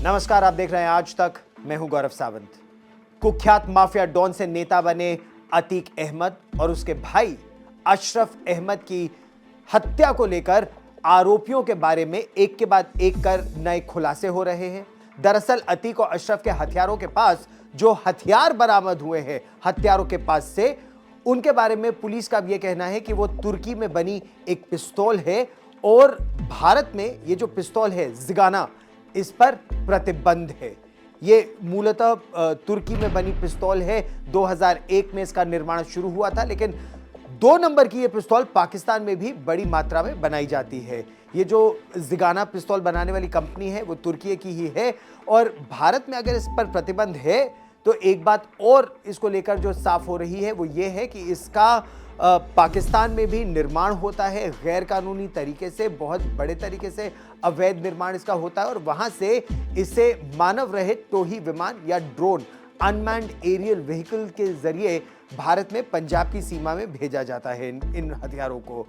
नमस्कार, आप देख रहे हैं आज तक। मैं हूं गौरव सावंत। कुख्यात माफिया डॉन से नेता बने अतीक अहमद और उसके भाई अशरफ अहमद की हत्या को लेकर आरोपियों के बारे में एक के बाद एक कर नए खुलासे हो रहे हैं। दरअसल अतीक और अशरफ के हथियारों के पास जो हथियार बरामद हुए हैं, हत्यारों के पास से, उनके बारे में पुलिस का यह कहना है कि वो तुर्की में बनी एक पिस्तौल है और भारत में ये जो पिस्तौल है ज़िगाना, इस पर प्रतिबंध है। ये मूलतः तुर्की में बनी पिस्तौल है। 2001 में इसका निर्माण शुरू हुआ था, लेकिन 2 नंबर की ये पिस्तौल पाकिस्तान में भी बड़ी मात्रा में बनाई जाती है। ये जो ज़िगाना पिस्तौल बनाने वाली कंपनी है वो तुर्की की ही है और भारत में अगर इस पर प्रतिबंध है तो एक बात और इसको लेकर जो साफ हो रही है वो ये है कि इसका पाकिस्तान में भी निर्माण होता है गैर कानूनी तरीके से, बहुत बड़े तरीके से अवैध निर्माण इसका होता है और वहां से इसे मानव रहित टोही विमान या ड्रोन, अनमैन्ड एरियल व्हीकल के जरिए भारत में पंजाब की सीमा में भेजा जाता है इन हथियारों को।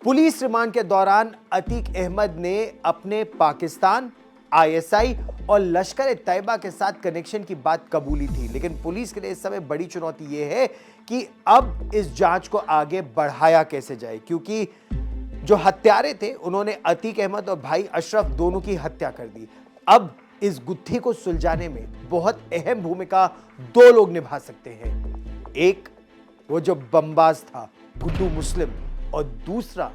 पुलिस रिमांड के दौरान अतीक अहमद ने अपने पाकिस्तान, आईएसआई और लश्कर तैयबा के साथ कनेक्शन की बात कबूली थी, लेकिन पुलिस के लिए इस समय बड़ी चुनौती यह है कि अब इस जांच को आगे बढ़ाया कैसे जाए, क्योंकि जो हत्यारे थे उन्होंने अतीक अहमद और भाई अशरफ दोनों की हत्या कर दी। अब इस गुत्थी को सुलझाने में बहुत अहम भूमिका 2 लोग निभा सकते हैं। एक वो जो बमबाज था गुड्डू मुस्लिम और दूसरा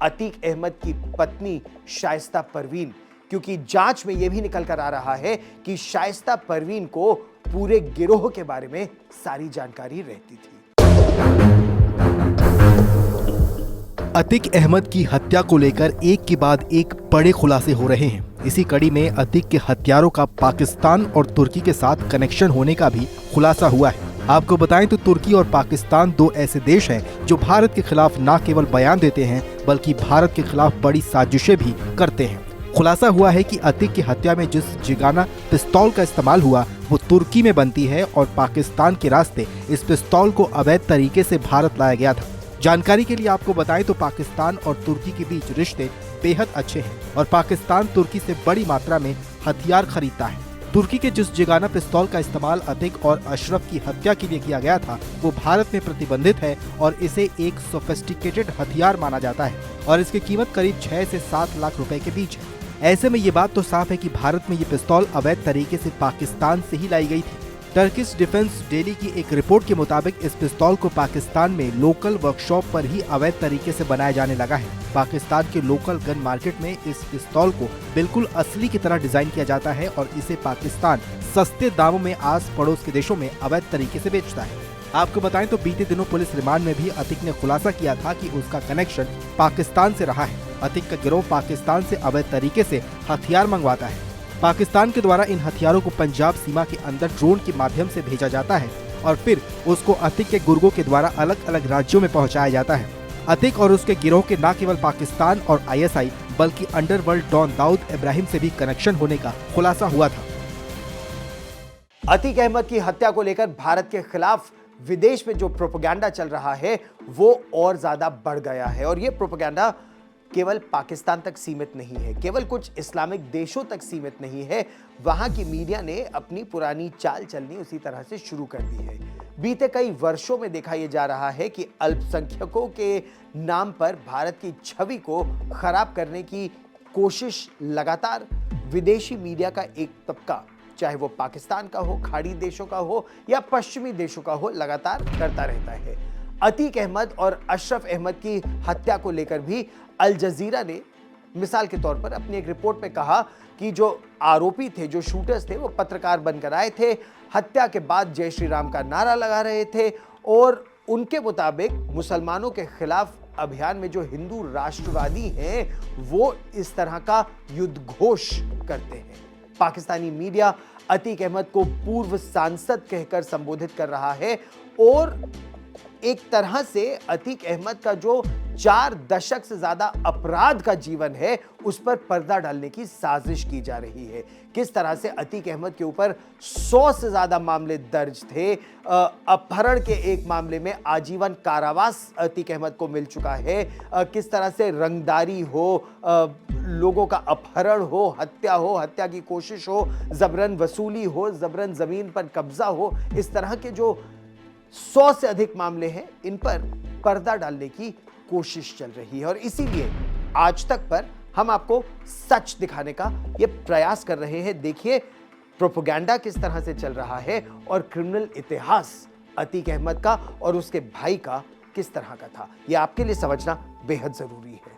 अतीक अहमद की पत्नी शाइस्ता परवीन, क्योंकि जांच में यह भी निकल कर आ रहा है कि शाइस्ता परवीन को पूरे गिरोह के बारे में सारी जानकारी रहती थी। अतीक अहमद की हत्या को लेकर एक के बाद एक बड़े खुलासे हो रहे हैं। इसी कड़ी में अतीक के हत्यारों का पाकिस्तान और तुर्की के साथ कनेक्शन होने का भी खुलासा हुआ है। आपको बताएं तो तुर्की और पाकिस्तान 2 ऐसे देश हैं जो भारत के खिलाफ न केवल बयान देते हैं बल्कि भारत के खिलाफ बड़ी साजिशें भी करते हैं। खुलासा हुआ है कि अतीक की हत्या में जिस ज़िगाना पिस्तौल का इस्तेमाल हुआ वो तुर्की में बनती है और पाकिस्तान के रास्ते इस पिस्तौल को अवैध तरीके से भारत लाया गया था। जानकारी के लिए आपको बताएं तो पाकिस्तान और तुर्की के बीच रिश्ते बेहद अच्छे हैं और पाकिस्तान तुर्की से बड़ी मात्रा में हथियार खरीदता है। तुर्की के जिस ज़िगाना पिस्तौल का इस्तेमाल अतीक और अशरफ की हत्या के लिए किया गया था वो भारत में प्रतिबंधित है और इसे एक सोफिस्टिकेटेड हथियार माना जाता है और इसकी कीमत करीब 6 से 7 लाख रुपए के बीच है। ऐसे में ये बात तो साफ है कि भारत में ये पिस्तौल अवैध तरीके से पाकिस्तान से ही लाई गई थी। टर्किश डिफेंस डेली की एक रिपोर्ट के मुताबिक इस पिस्तौल को पाकिस्तान में लोकल वर्कशॉप पर ही अवैध तरीके से बनाया जाने लगा है। पाकिस्तान के लोकल गन मार्केट में इस पिस्तौल को बिल्कुल असली की तरह डिजाइन किया जाता है और इसे पाकिस्तान सस्ते दामों में आस पड़ोस के देशों में अवैध तरीके से बेचता है। आपको बताएं तो बीते दिनों पुलिस रिमांड में भी अतीक ने खुलासा किया था कि उसका कनेक्शन पाकिस्तान से रहा है। अतीक का गिरोह पाकिस्तान से अवैध तरीके से हथियार मंगवाता है। पाकिस्तान के द्वारा इन हथियारों को पंजाब सीमा के अंदर ड्रोन के माध्यम से भेजा जाता है और फिर उसको अतीक के गुर्गों के द्वारा अलग अलग राज्यों में पहुंचाया जाता है। अतीक और उसके गिरोह के न केवल पाकिस्तान और आईएसआई बल्कि अंडरवर्ल्ड डॉन दाऊद इब्राहिम से भी कनेक्शन होने का खुलासा हुआ था। अतीक अहमद की हत्या को लेकर भारत के खिलाफ विदेश में जो प्रोपेगेंडा चल रहा है वो और ज्यादा बढ़ गया है और ये प्रोपेगेंडा केवल पाकिस्तान तक सीमित नहीं है, केवल कुछ इस्लामिक देशों तक सीमित नहीं है। वहां की मीडिया ने अपनी पुरानी चाल चलनी उसी तरह से शुरू कर दी है। बीते कई वर्षों में देखा यह जा रहा है कि अल्पसंख्यकों के नाम पर भारत की छवि को खराब करने की कोशिश लगातार विदेशी मीडिया का एक तबका, चाहे वो पाकिस्तान का हो, खाड़ी देशों का हो या पश्चिमी देशों का हो, लगातार करता रहता है। अतीक अहमद और अशरफ अहमद की हत्या को लेकर भी अल जजीरा ने मिसाल के तौर पर अपनी एक रिपोर्ट में कहा कि जो आरोपी थे, जो शूटर्स थे, वो पत्रकार बनकर आए थे, हत्या के बाद जय श्री राम का नारा लगा रहे थे और उनके मुताबिक मुसलमानों के खिलाफ अभियान में जो हिंदू राष्ट्रवादी हैं वो इस तरह का युद्ध घोष करते हैं। पाकिस्तानी मीडिया अतीक अहमद को पूर्व सांसद कहकर संबोधित कर रहा है और एक तरह से अतीक अहमद का जो 4 दशक से ज्यादा अपराध का जीवन है, उस पर पर्दा डालने की साजिश की जा रही है। किस तरह से अतीक अहमद के ऊपर 100 से ज्यादा मामले दर्ज थे। अपहरण के एक मामले में आजीवन कारावास अतीक अहमद को मिल चुका है। किस तरह से रंगदारी हो, लोगों का अपहरण हो, हत्या की कोशिश हो, जबरन वसूली हो, जबरन जमीन पर कब्जा हो, इस तरह के जो 100 से अधिक मामले हैं, इन पर पर्दा डालने की कोशिश चल रही है। और इसीलिए आज तक पर हम आपको सच दिखाने का ये प्रयास कर रहे हैं। देखिए प्रोपेगेंडा किस तरह से चल रहा है और क्रिमिनल इतिहास अतीक अहमद का और उसके भाई का किस तरह का था, ये आपके लिए समझना बेहद जरूरी है।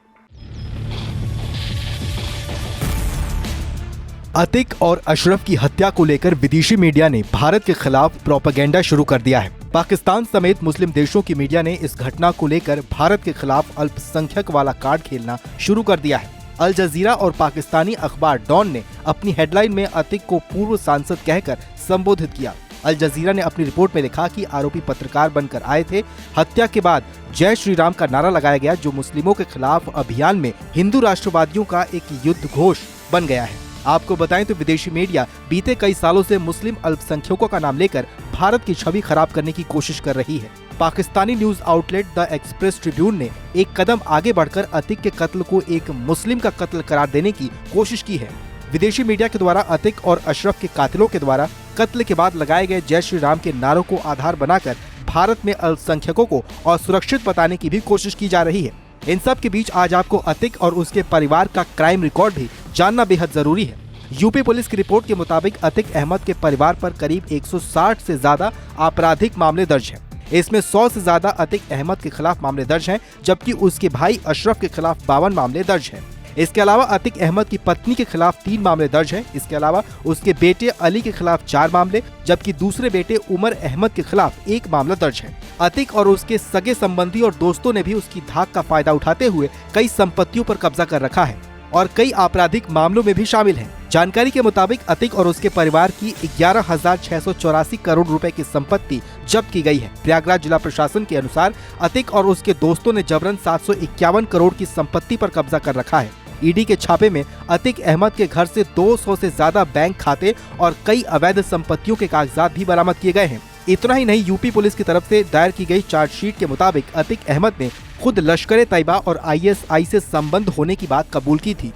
अतीक और अशरफ की हत्या को लेकर विदेशी मीडिया ने भारत के खिलाफ प्रोपेगेंडा शुरू कर दिया है। पाकिस्तान समेत मुस्लिम देशों की मीडिया ने इस घटना को लेकर भारत के खिलाफ अल्पसंख्यक वाला कार्ड खेलना शुरू कर दिया है। अल जजीरा और पाकिस्तानी अखबार डॉन ने अपनी हेडलाइन में अतीक को पूर्व सांसद कहकर संबोधित किया। अल जजीरा ने अपनी रिपोर्ट में लिखा कि आरोपी पत्रकार बनकर आए थे। हत्या के बाद जय श्री राम का नारा लगाया गया, जो मुस्लिमों के खिलाफ अभियान में हिंदू राष्ट्रवादियों का एक युद्ध घोष बन गया है। आपको बताएं तो विदेशी मीडिया बीते कई सालों से मुस्लिम अल्पसंख्यकों का नाम लेकर भारत की छवि खराब करने की कोशिश कर रही है। Pakistani news outlet the express Tribune ने एक कदम आगे बढ़कर अतीक के कत्ल को एक मुस्लिम का कत्ल करार देने की कोशिश की है। विदेशी मीडिया के द्वारा अतीक और अशरफ के कातिलों के द्वारा कत्ल के बाद लगाए गए जय श्री राम के नारों को आधार बनाकर भारत में अल्पसंख्यकों को असुरक्षित बताने की भी कोशिश की जा रही है। इन सब के बीच आज आपको अतीक और उसके परिवार का क्राइम रिकॉर्ड भी जानना बेहद जरूरी है। यूपी पुलिस की रिपोर्ट के मुताबिक अतीक अहमद के परिवार पर करीब 160 से ज्यादा आपराधिक मामले दर्ज हैं। इसमें 100 से ज्यादा अतीक अहमद के खिलाफ मामले दर्ज हैं, जबकि उसके भाई अशरफ के खिलाफ 52 मामले दर्ज हैं। इसके अलावा अतीक अहमद की पत्नी के खिलाफ 3 मामले दर्ज हैं। इसके अलावा उसके बेटे अली के खिलाफ 4 मामले, जबकि दूसरे बेटे उमर अहमद के खिलाफ 1 मामला दर्ज है। अतीक और उसके सगे संबंधी और दोस्तों ने भी उसकी धाक का फायदा उठाते हुए कई संपत्तियों पर कब्जा कर रखा है और कई आपराधिक मामलों में भी शामिल हैं। जानकारी के मुताबिक अतीक और उसके परिवार की 11,684 करोड़ रुपए की संपत्ति जब्त की गई है। प्रयागराज जिला प्रशासन के अनुसार अतीक और उसके दोस्तों ने जबरन 751 करोड़ की संपत्ति पर कब्जा कर रखा है। ईडी के छापे में अतीक अहमद के घर से 200 से ज्यादा बैंक खाते और कई अवैध संपत्तियों के कागजात भी बरामद किए गए हैं। इतना ही नहीं, यूपी पुलिस की तरफ से दायर की गई चार्जशीट के मुताबिक अतीक अहमद ने खुद लश्कर तैयबा और ISI से संबंध होने की बात कबूल की थी।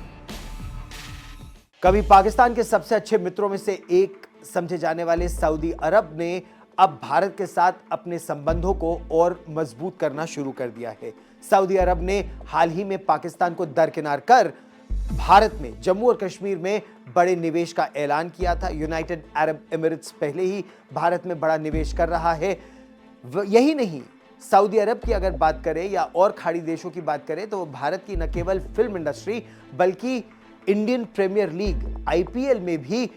कभी पाकिस्तान के सबसे अच्छे मित्रों में से एक समझे जाने वाले सऊदी अरब ने अब भारत के साथ अपने संबंधों को और मजबूत करना शुरू कर दिया है। सऊदी अरब ने हाल ही में पाकिस्तान को दरकिनार कर भारत में जम्मू और कश्मीर में बड़े निवेश का ऐलान किया था। यूनाइटेड अरब एमिरेट्स पहले ही भारत में बड़ा निवेश कर रहा है। यही नहीं, सऊदी अरब की अगर बात करें या और खाड़ी देशों की बात करें तो भारत की न केवल फिल्म इंडस्ट्री बल्कि इंडियन प्रीमियर लीग IPL में भी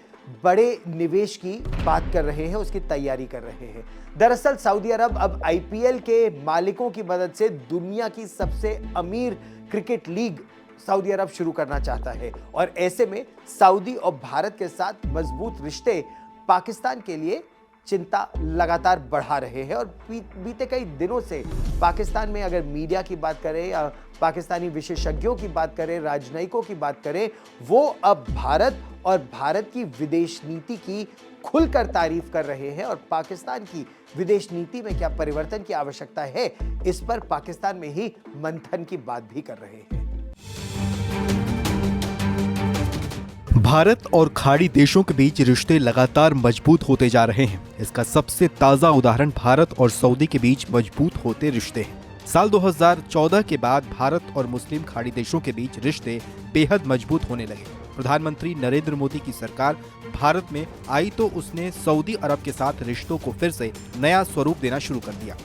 बड़े निवेश की बात कर रहे हैं, उसकी तैयारी कर रहे हैं। दरअसल सऊदी अरब अब IPL के मालिकों की मदद से दुनिया की सबसे अमीर क्रिकेट लीग सऊदी अरब शुरू करना चाहता है और ऐसे में सऊदी और भारत के साथ मजबूत रिश्ते पाकिस्तान के लिए चिंता लगातार बढ़ा रहे हैं। और बीते कई दिनों से पाकिस्तान में अगर मीडिया की बात करें या पाकिस्तानी विशेषज्ञों की बात करें, राजनयिकों की बात करें, वो अब भारत और भारत की विदेश नीति की खुलकर तारीफ कर रहे हैं और पाकिस्तान की विदेश नीति में क्या परिवर्तन की आवश्यकता है, इस पर पाकिस्तान में ही मंथन की बात भी कर रहे हैं। भारत और खाड़ी देशों के बीच रिश्ते लगातार मजबूत होते जा रहे हैं। इसका सबसे ताजा उदाहरण भारत और सऊदी के बीच मजबूत होते रिश्ते हैं। साल 2014 के बाद भारत और मुस्लिम खाड़ी देशों के बीच रिश्ते बेहद मजबूत होने लगे। प्रधानमंत्री नरेंद्र मोदी की सरकार भारत में आई तो उसने सऊदी अरब के साथ रिश्तों को फिर से नया स्वरूप देना शुरू कर दिया।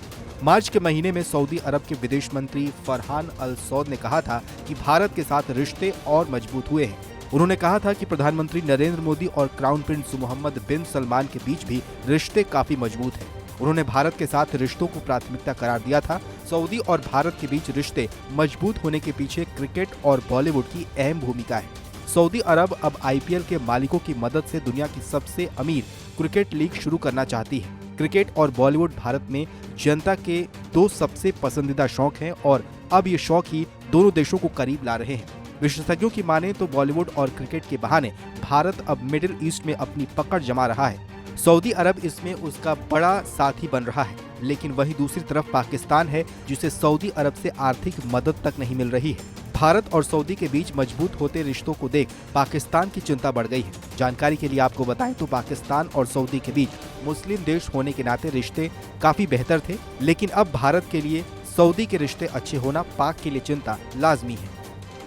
मार्च के महीने में सऊदी अरब के विदेश मंत्री फरहान अल सौद ने कहा था कि भारत के साथ रिश्ते और मजबूत हुए हैं। उन्होंने कहा था कि प्रधानमंत्री नरेंद्र मोदी और क्राउन प्रिंस मोहम्मद बिन सलमान के बीच भी रिश्ते काफी मजबूत हैं। उन्होंने भारत के साथ रिश्तों को प्राथमिकता करार दिया था। सऊदी और भारत के बीच रिश्ते मजबूत होने के पीछे क्रिकेट और बॉलीवुड की अहम भूमिका है। सऊदी अरब अब IPL के मालिकों की मदद से दुनिया की सबसे अमीर क्रिकेट लीग शुरू करना चाहती है। क्रिकेट और बॉलीवुड भारत में जनता के 2 सबसे पसंदीदा शौक हैं और अब ये शौक ही दोनों देशों को करीब ला रहे हैं। विशेषज्ञों की माने तो बॉलीवुड और क्रिकेट के बहाने भारत अब मिडिल ईस्ट में अपनी पकड़ जमा रहा है। सऊदी अरब इसमें उसका बड़ा साथी बन रहा है, लेकिन वहीं दूसरी तरफ पाकिस्तान है जिसे सऊदी अरब से आर्थिक मदद तक नहीं मिल रही है। भारत और सऊदी के बीच मजबूत होते रिश्तों को देख पाकिस्तान की चिंता बढ़ गई है। जानकारी के लिए आपको बताएं तो पाकिस्तान और सऊदी के बीच मुस्लिम देश होने के नाते रिश्ते काफी बेहतर थे, लेकिन अब भारत के लिए सऊदी के रिश्ते अच्छे होना पाक के लिए चिंता लाजमी है।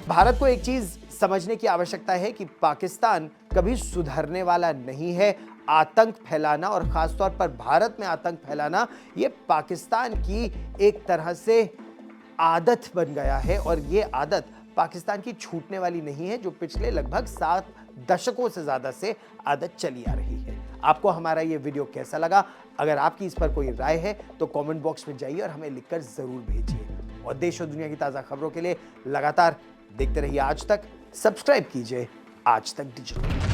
भारत को एक चीज समझने की आवश्यकता है कि पाकिस्तान कभी सुधरने वाला नहीं है। आतंक फैलाना और खासतौर पर भारत में आतंक फैलाना ये पाकिस्तान की एक तरह से आदत बन गया है और ये आदत पाकिस्तान की छूटने वाली नहीं है, जो पिछले लगभग 7 दशकों से ज्यादा से आदत चली आ रही है। आपको हमारा ये वीडियो कैसा लगा? अगर आपकी इस पर कोई राय है तो कमेंट बॉक्स में जाइए और हमें लिखकर जरूर भेजिए। और देश और दुनिया की ताजा खबरों के लिए लगातार देखते रहिए आज तक। सब्सक्राइब कीजिए आज तक डिजिटल।